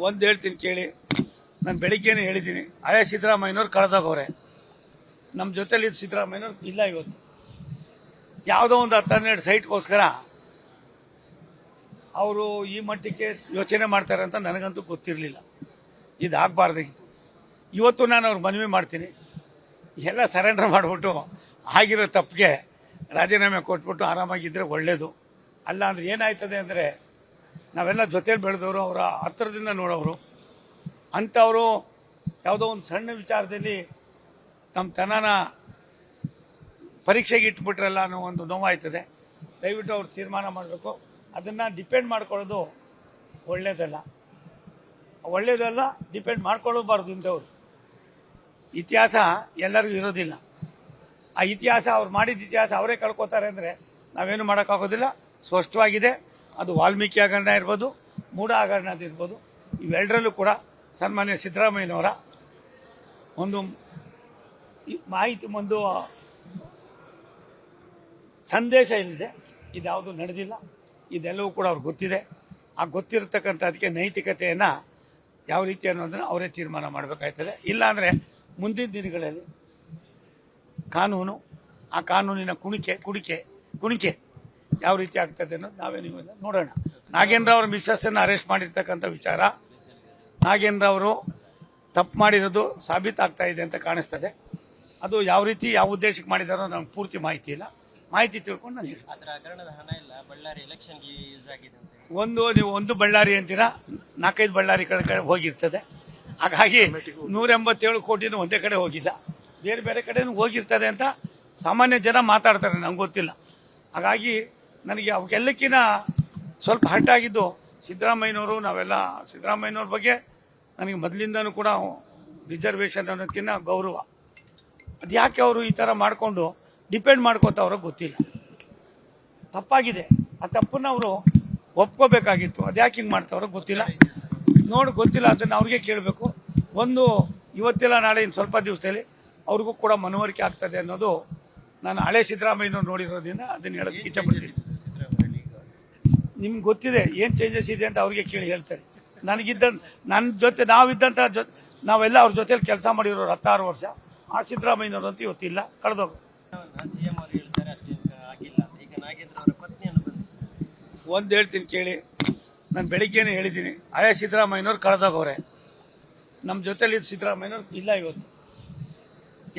ಒಂದು ಹೇಳ್ತೀನಿ ಕೇಳಿ. ನಾನು ಬೆಳಿಗ್ಗೆನೇ ಹೇಳಿದ್ದೀನಿ, ಹಳೆ ಸಿದ್ದರಾಮಯ್ಯನವ್ರು ಕಳೆದೋಗವ್ರೆ. ನಮ್ಮ ಜೊತೆಲಿ ಸಿದ್ದರಾಮಯ್ಯನವ್ರು ಇಲ್ಲ. ಇವತ್ತು ಯಾವುದೋ ಒಂದು 10-12 ಸೈಟ್ಗೋಸ್ಕರ ಅವರು ಈ ಮಟ್ಟಕ್ಕೆ ಯೋಚನೆ ಮಾಡ್ತಾರೆ ಅಂತ ನನಗಂತೂ ಗೊತ್ತಿರಲಿಲ್ಲ. ಇದಾಗಬಾರ್ದಾಗಿತ್ತು. ಇವತ್ತು ನಾನು ಅವ್ರಿಗೆ ಮನವಿ ಮಾಡ್ತೀನಿ, ಎಲ್ಲ ಸರೆಂಡರ್ ಮಾಡಿಬಿಟ್ಟು ಆಗಿರೋ ತಪ್ಪಿಗೆ ರಾಜೀನಾಮೆ ಕೊಟ್ಬಿಟ್ಟು ಆರಾಮಾಗಿದ್ದರೆ ಒಳ್ಳೆಯದು. ಅಲ್ಲ ಅಂದರೆ ಏನಾಯ್ತದೆ ಅಂದರೆ, ನಾವೆಲ್ಲ ಜೊತೆಲಿ ಬೆಳೆದವರು, ಅವರ ಹತ್ತಿರದಿಂದ ನೋಡೋರು ಅಂಥವರು ಯಾವುದೋ ಒಂದು ಸಣ್ಣ ವಿಚಾರದಲ್ಲಿ ನಮ್ಮ ತನನ ಪರೀಕ್ಷೆಗೆ ಇಟ್ಬಿಟ್ರಲ್ಲ ಅನ್ನೋ ಒಂದು ನೋವಾಯ್ತದೆ. ದಯವಿಟ್ಟು ಅವ್ರು ತೀರ್ಮಾನ ಮಾಡಬೇಕು. ಅದನ್ನು ಡಿಪೆಂಡ್ ಮಾಡ್ಕೊಳ್ಳೋದು ಒಳ್ಳೇದಲ್ಲ, ಡಿಪೆಂಡ್ ಮಾಡ್ಕೊಳ್ಳಬಾರ್ದು. ಇಂಥವ್ರು ಇತಿಹಾಸ ಎಲ್ಲರಿಗೂ ಇರೋದಿಲ್ಲ. ಆ ಇತಿಹಾಸ ಅವ್ರು ಮಾಡಿದ ಇತಿಹಾಸ ಅವರೇ ಕಳ್ಕೊತಾರೆ ಅಂದರೆ ನಾವೇನು ಮಾಡೋಕ್ಕಾಗೋದಿಲ್ಲ. ಸ್ಪಷ್ಟವಾಗಿದೆ. ಅದು ವಾಲ್ಮೀಕಿ ಹಗರಣ ಇರ್ಬೋದು, ಮೂಢ ಹಗರಣ ಇರ್ಬೋದು, ಇವೆರಡರಲ್ಲೂ ಕೂಡ ಸನ್ಮಾನ್ಯ ಸಿದ್ದರಾಮಯ್ಯನವರ ಒಂದು ಮಾಹಿತಿ, ಒಂದು ಸಂದೇಶ ಇಲ್ಲಿದೆ. ಇದ್ಯಾವುದು ನಡೆದಿಲ್ಲ. ಇದೆಲ್ಲವೂ ಕೂಡ ಅವ್ರಿಗೆ ಗೊತ್ತಿದೆ. ಆ ಗೊತ್ತಿರತಕ್ಕಂಥ ಅದಕ್ಕೆ ನೈತಿಕತೆಯನ್ನು ಯಾವ ರೀತಿ ಅನ್ನೋದನ್ನು ಅವರೇ ತೀರ್ಮಾನ ಮಾಡಬೇಕಾಯ್ತದೆ. ಇಲ್ಲಾಂದರೆ ಮುಂದಿನ ದಿನಗಳಲ್ಲಿ ಕಾನೂನು, ಆ ಕಾನೂನಿನ ಕುಣಿಕೆ ಯಾವ ರೀತಿ ಆಗ್ತದೆ ಅನ್ನೋದು ನಾವೇ ನೀವು ನೋಡೋಣ. ನಾಗೇಂದ್ರ ಅವರ ಮಿಸ್ಸಸ್ಸನ್ನು ಅರೆಸ್ಟ್ ಮಾಡಿರ್ತಕ್ಕಂಥ ವಿಚಾರ, ನಾಗೇಂದ್ರ ಅವರು ತಪ್ಪು ಮಾಡಿರೋದು ಸಾಬೀತಾಗ್ತಾ ಇದೆ ಅಂತ ಕಾಣಿಸ್ತದೆ. ಅದು ಯಾವ ರೀತಿ ಯಾವ ಉದ್ದೇಶಕ್ಕೆ ಮಾಡಿದಾರೋ ನಮ್ಗೆ ಪೂರ್ತಿ ಮಾಹಿತಿ ಇಲ್ಲ. ಮಾಹಿತಿ ತಿಳ್ಕೊಂಡು ನಾನು ಹೇಳ್ತೀನಿ. ಒಂದು ಬಳ್ಳಾರಿ ಅಂತೀರಾ, 4-5 ಬಳ್ಳಾರಿ ಕಡೆ ಹೋಗಿರ್ತದೆ. ಹಾಗಾಗಿ 187 ಕೋಟಿನೂ ಒಂದೇ ಕಡೆ ಹೋಗಿಲ್ಲ, ಬೇರೆ ಬೇರೆ ಕಡೆನೂ ಹೋಗಿರ್ತದೆ ಅಂತ ಸಾಮಾನ್ಯ ಜನ ಮಾತಾಡ್ತಾರೆ, ನಂಗೆ ಗೊತ್ತಿಲ್ಲ. ಹಾಗಾಗಿ ನನಗೆ ಅವಕ್ಕೆಲ್ಲಕ್ಕಿಂತ ಸ್ವಲ್ಪ ಹರ್ಟಾಗಿದ್ದು ಸಿದ್ದರಾಮಯ್ಯನವರು. ನಾವೆಲ್ಲ ಸಿದ್ದರಾಮಯ್ಯನವ್ರ ಬಗ್ಗೆ ನನಗೆ ಮೊದಲಿಂದನೂ ಕೂಡ ರಿಸರ್ವೇಷನ್ ಅನ್ನೋದಕ್ಕಿಂತ ಗೌರವ. ಅದು ಯಾಕೆ ಅವರು ಈ ಥರ ಮಾಡಿಕೊಂಡು ಡಿಪೆಂಡ್ ಮಾಡ್ಕೋತವ್ರೋ ಗೊತ್ತಿಲ್ಲ. ತಪ್ಪಾಗಿದೆ. ಆ ತಪ್ಪನ್ನು ಅವರು ಒಪ್ಕೋಬೇಕಾಗಿತ್ತು. ಅದು ಯಾಕೆ ಹಿಂಗೆ ಮಾಡ್ತಾವ್ರೋ ಗೊತ್ತಿಲ್ಲ. ಗೊತ್ತಿಲ್ಲ. ಅದನ್ನು ಅವ್ರಿಗೆ ಕೇಳಬೇಕು. ಇವತ್ತಿಲ್ಲ ನಾಳೆ ಇನ್ನು ಸ್ವಲ್ಪ ದಿವಸದಲ್ಲಿ ಅವ್ರಿಗೂ ಕೂಡ ಮನವರಿಕೆ ಆಗ್ತದೆ ಅನ್ನೋದು ನಾನು ಹಳೆ ಸಿದ್ದರಾಮಯ್ಯನವ್ರು ನೋಡಿರೋದ್ರಿಂದ ಅದನ್ನು ಹೇಳೋದಕ್ಕೆ ಇಚ್ಛಪಡ್ತೀನಿ. ನಿಮ್ಗೆ ಗೊತ್ತಿದೆ ಏನು ಚೇಂಜಸ್ ಇದೆ ಅಂತ ಅವ್ರಿಗೆ ಕೇಳಿ ಹೇಳ್ತಾರೆ. ನನ್ನ ಜೊತೆ ನಾವೆಲ್ಲ ಅವ್ರ ಜೊತೆಲಿ ಕೆಲಸ ಮಾಡಿರೋರು 16 ವರ್ಷ. ಆ ಸಿದ್ದರಾಮಯ್ಯನವರು ಅಂತೂ ಇವತ್ತಿಲ್ಲ, ಕಳೆದೋಗ. ಒಂದು ಹೇಳ್ತೀನಿ ಕೇಳಿ. ನಾನು ಬೆಳಿಗ್ಗೆನೇ ಹೇಳಿದ್ದೀನಿ, ಹಳೆ ಸಿದ್ದರಾಮಯ್ಯನವ್ರು ಕಳೆದೋಗವ್ರೆ. ನಮ್ಮ ಜೊತೆಲಿ ಸಿದ್ದರಾಮಯ್ಯನವ್ರು ಇಲ್ಲ. ಇವತ್ತು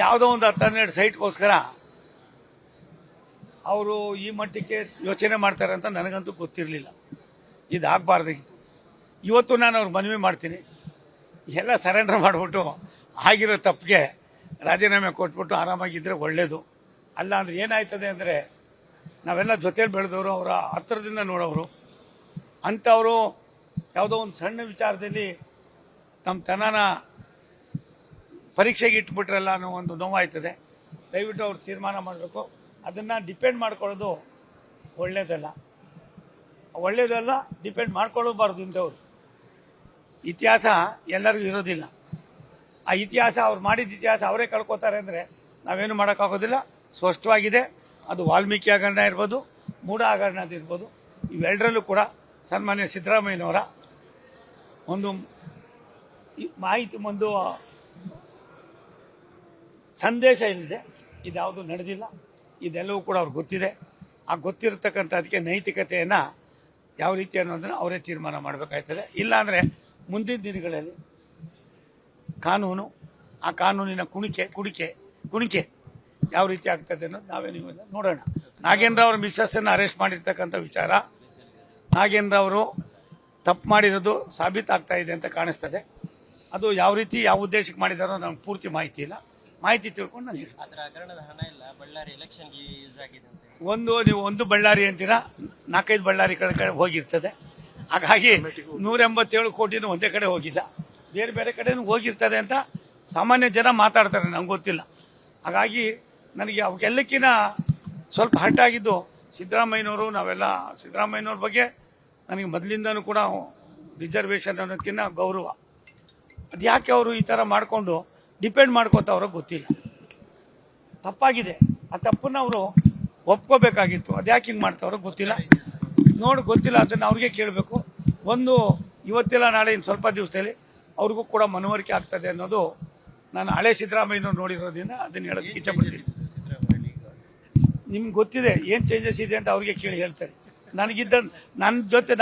ಯಾವುದೋ ಒಂದು 10-12 ಸೈಟ್ಗೋಸ್ಕರ ಅವರು ಈ ಮಟ್ಟಕ್ಕೆ ಯೋಚನೆ ಮಾಡ್ತಾರೆ ಅಂತ ನನಗಂತೂ ಗೊತ್ತಿರಲಿಲ್ಲ. ಇದಾಗಬಾರ್ದಾಗಿತ್ತು. ಇವತ್ತು ನಾನು ಅವ್ರಿಗೆ ಮನವಿ ಮಾಡ್ತೀನಿ, ಎಲ್ಲ ಸರೆಂಡರ್ ಮಾಡಿಬಿಟ್ಟು ಆಗಿರೋ ತಪ್ಪಿಗೆ ರಾಜೀನಾಮೆ ಕೊಟ್ಬಿಟ್ಟು ಆರಾಮಾಗಿದ್ದರೆ ಒಳ್ಳೆಯದು. ಅಲ್ಲ ಅಂದರೆ ಏನಾಯ್ತದೆ ಅಂದರೆ, ನಾವೆಲ್ಲ ಜೊತೆಲಿ ಬೆಳೆದವರು, ಅವರ ಹತ್ತಿರದಿಂದ ನೋಡೋರು ಅಂಥವರು ಯಾವುದೋ ಒಂದು ಸಣ್ಣ ವಿಚಾರದಲ್ಲಿ ನಮ್ಮ ತನನ ಪರೀಕ್ಷೆಗೆ ಇಟ್ಬಿಟ್ರಲ್ಲ ಅನ್ನೋ ಒಂದು ನೋವಾಯ್ತದೆ. ದಯವಿಟ್ಟು ಅವ್ರು ತೀರ್ಮಾನ ಮಾಡಬೇಕು. ಅದನ್ನು ಡಿಪೆಂಡ್ ಮಾಡ್ಕೊಳ್ಳೋದು ಒಳ್ಳೇದಲ್ಲ, ಡಿಪೆಂಡ್ ಮಾಡ್ಕೊಳ್ಳಬಾರ್ದು. ಇಂಥವ್ರು ಇತಿಹಾಸ ಎಲ್ಲರಿಗೂ ಇರೋದಿಲ್ಲ. ಆ ಇತಿಹಾಸ ಅವ್ರು ಮಾಡಿದ ಇತಿಹಾಸ ಅವರೇ ಕಳ್ಕೊತಾರೆ ಅಂದರೆ ನಾವೇನು ಮಾಡೋಕ್ಕಾಗೋದಿಲ್ಲ. ಸ್ಪಷ್ಟವಾಗಿದೆ. ಅದು ವಾಲ್ಮೀಕಿ ಹಗರಣ ಇರ್ಬೋದು, ಮೂಢ ಹಗರಣ ಇರ್ಬೋದು, ಇವೆರಡರಲ್ಲೂ ಕೂಡ ಸನ್ಮಾನ್ಯ ಸಿದ್ದರಾಮಯ್ಯನವರ ಒಂದು ಮಾಹಿತಿ, ಒಂದು ಸಂದೇಶ ಇಲ್ಲಿದೆ. ಇದ್ಯಾವುದು ನಡೆದಿಲ್ಲ. ಇದೆಲ್ಲವೂ ಕೂಡ ಅವ್ರಿಗೆ ಗೊತ್ತಿದೆ. ಆ ಗೊತ್ತಿರತಕ್ಕಂಥ ಅದಕ್ಕೆ ನೈತಿಕತೆಯನ್ನು ಯಾವ ರೀತಿ ಅನ್ನೋದನ್ನು ಅವರೇ ತೀರ್ಮಾನ ಮಾಡಬೇಕಾಯ್ತದೆ. ಇಲ್ಲಾಂದರೆ ಮುಂದಿನ ದಿನಗಳಲ್ಲಿ ಕಾನೂನು, ಆ ಕಾನೂನಿನ ಕುಣಿಕೆ ಯಾವ ರೀತಿ ಆಗ್ತದೆ ಅನ್ನೋದು ನಾವೇ ನೀವು ನೋಡೋಣ. ನಾಗೇಂದ್ರ ಅವರ ಮಿಸ್ಸಸ್ಸನ್ನು ಅರೆಸ್ಟ್ ಮಾಡಿರ್ತಕ್ಕಂಥ ವಿಚಾರ, ನಾಗೇಂದ್ರ ಅವರು ತಪ್ಪು ಮಾಡಿರೋದು ಸಾಬೀತಾಗ್ತಾ ಇದೆ ಅಂತ ಕಾಣಿಸ್ತದೆ. ಅದು ಯಾವ ರೀತಿ ಯಾವ ಉದ್ದೇಶಕ್ಕೆ ಮಾಡಿದಾರೋ ನಮ್ಗೆ ಪೂರ್ತಿ ಮಾಹಿತಿ ಇಲ್ಲ. ಮಾಹಿತಿ ತಿಳ್ಕೊಂಡು ನಾನು ಹೇಳ್ತೀನಿ. ಒಂದು ಬಳ್ಳಾರಿ ಅಂತೀರಾ, 4-5 ಬಳ್ಳಾರಿ ಕಡೆ ಹೋಗಿರ್ತದೆ. ಹಾಗಾಗಿ 187 ಕೋಟಿನೂ ಒಂದೇ ಕಡೆ ಹೋಗಿಲ್ಲ, ಬೇರೆ ಬೇರೆ ಕಡೆನೂ ಹೋಗಿರ್ತದೆ ಅಂತ ಸಾಮಾನ್ಯ ಜನ ಮಾತಾಡ್ತಾರೆ, ನಂಗೆ ಗೊತ್ತಿಲ್ಲ. ಹಾಗಾಗಿ ನನಗೆ ಅವಕ್ಕೆಲ್ಲಕ್ಕಿಂತ ಸ್ವಲ್ಪ ಹರ್ಟಾಗಿದ್ದು ಸಿದ್ದರಾಮಯ್ಯನವರು. ನಾವೆಲ್ಲ ಸಿದ್ದರಾಮಯ್ಯನವ್ರ ಬಗ್ಗೆ ನನಗೆ ಮೊದಲಿಂದನೂ ಕೂಡ ರಿಸರ್ವೇಷನ್ ಅನ್ನೋದಕ್ಕಿಂತ ಗೌರವ. ಅದು ಯಾಕೆ ಅವರು ಈ ಥರ ಮಾಡಿಕೊಂಡು ಡಿಪೆಂಡ್ ಮಾಡ್ಕೋತವ್ರೋ ಗೊತ್ತಿಲ್ಲ. ತಪ್ಪಾಗಿದೆ. ಆ ತಪ್ಪನ್ನು ಅವರು ಒಪ್ಕೋಬೇಕಾಗಿತ್ತು. ಅದು ಯಾಕೆ ಹಿಂಗೆ ಮಾಡ್ತಾವ್ರೋ ಗೊತ್ತಿಲ್ಲ. ಗೊತ್ತಿಲ್ಲ. ಅದನ್ನು ಅವ್ರಿಗೆ ಕೇಳಬೇಕು. ಇವತ್ತಿಲ್ಲ ನಾಳೆ ಇನ್ನು ಸ್ವಲ್ಪ ದಿವಸದಲ್ಲಿ ಅವ್ರಿಗೂ ಕೂಡ ಮನವರಿಕೆ ಆಗ್ತದೆ ಅನ್ನೋದು ನಾನು ಹಳೆ ಸಿದ್ದರಾಮಯ್ಯನವ್ರು ನೋಡಿರೋದ್ರಿಂದ ಅದನ್ನು ಹೇಳೋದಕ್ಕೆ ಇಚ್ಛೆಪಡ್ತೀನಿ. ನಿಮ್ಗೆ ಗೊತ್ತಿದೆ ಏನು ಚೇಂಜಸ್ ಇದೆ ಅಂತ ಅವ್ರಿಗೆ ಕೇಳಿ ಹೇಳ್ತಾರೆ. ನನ್ನ ಜೊತೆ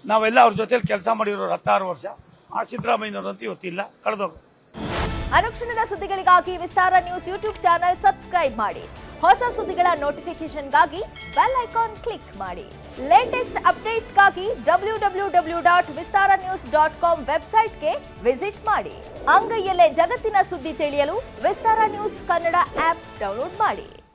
ನಾವೆಲ್ಲ ಅವ್ರ ಜೊತೆಲಿ ಕೆಲಸ ಮಾಡಿರೋರು 16 ವರ್ಷ. ಆ ಸಿದ್ದರಾಮಯ್ಯನವರು ಅಂತ ಇವತ್ತಿಲ್ಲ, ಕಳೆದೋರು. ಅನುಕ್ಷಣದ ಸುದ್ದಿಗಳಿಗಾಗಿ ವಿಸ್ತಾರ ನ್ಯೂಸ್ ಯೂಟ್ಯೂಬ್ ಚಾನೆಲ್ ಸಬ್ಸ್ಕ್ರೈಬ್ ಮಾಡಿ. ಹೊಸ ಸುದ್ದಿಗಳ ನೋಟಿಫಿಕೇಶನ್ಗಾಗಿ ಬೆಲ್ ಐಕಾನ್ ಕ್ಲಿಕ್ ಮಾಡಿ. ಲೇಟೆಸ್ಟ್ ಅಪ್ಡೇಟ್ಸ್ಗಾಗಿ www.vistaranews.com ವೆಬ್ಸೈಟ್ಗೆ ವಿಸಿಟ್ ಮಾಡಿ. ಅಂಗೈಯಲ್ಲೇ ಜಗತ್ತಿನ ಸುದ್ದಿ ತಿಳಿಯಲು ವಿಸ್ತಾರ ನ್ಯೂಸ್ ಕನ್ನಡ ಆಪ್ ಡೌನ್ಲೋಡ್ ಮಾಡಿ.